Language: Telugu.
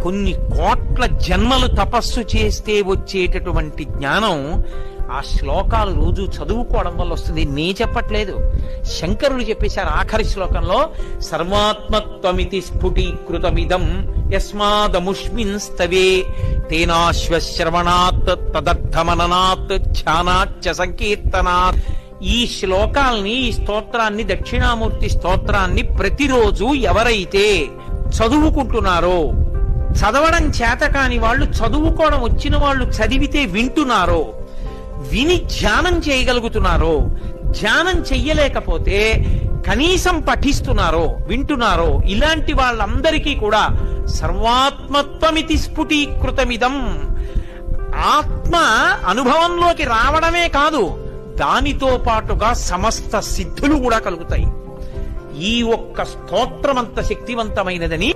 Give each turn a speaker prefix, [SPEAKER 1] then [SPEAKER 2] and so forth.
[SPEAKER 1] కొన్ని కోట్ల జన్మలు తపస్సు చేస్తే వచ్చేటటువంటి జ్ఞానం ఆ శ్లోకాలు రోజు చదువుకోవడం వల్ల వస్తుంది. నే చెప్పట్లేదు, శంకరులు చెప్పేశారు ఆఖరి శ్లోకంలో. సర్వాత్మత్వమితి స్ఫుటీకృతమిదం యస్మాదముష్మిన్ స్తవే తేనాశ్వశ్రవణాత్ తదర్థమననాత్ ధ్యానాచ్చ సంకీర్తనాత్. ఈ శ్లోకాల్ని, ఈ స్తోత్రాన్ని, దక్షిణామూర్తి స్తోత్రాన్ని ప్రతిరోజు ఎవరైతే చదువుకుంటున్నారో, చదవడం చేత కాని వాళ్ళు, చదువుకోవడం వచ్చిన వాళ్ళు చదివితే వింటున్నారో, విని ధ్యానం చేయగలుగుతున్నారో, ధ్యానం చెయ్యలేకపోతే కనీసం పఠిస్తున్నారో, వింటున్నారో, ఇలాంటి వాళ్ళందరికీ కూడా సర్వాత్మత్వమితి స్ఫుటీకృతమిదం, ఆత్మ అనుభవంలోకి రావడమే కాదు, దానితో పాటుగా సమస్త సిద్ధులు కూడా కలుగుతాయి. ఈ ఒక్క స్తోత్రమంత శక్తివంతమైనదని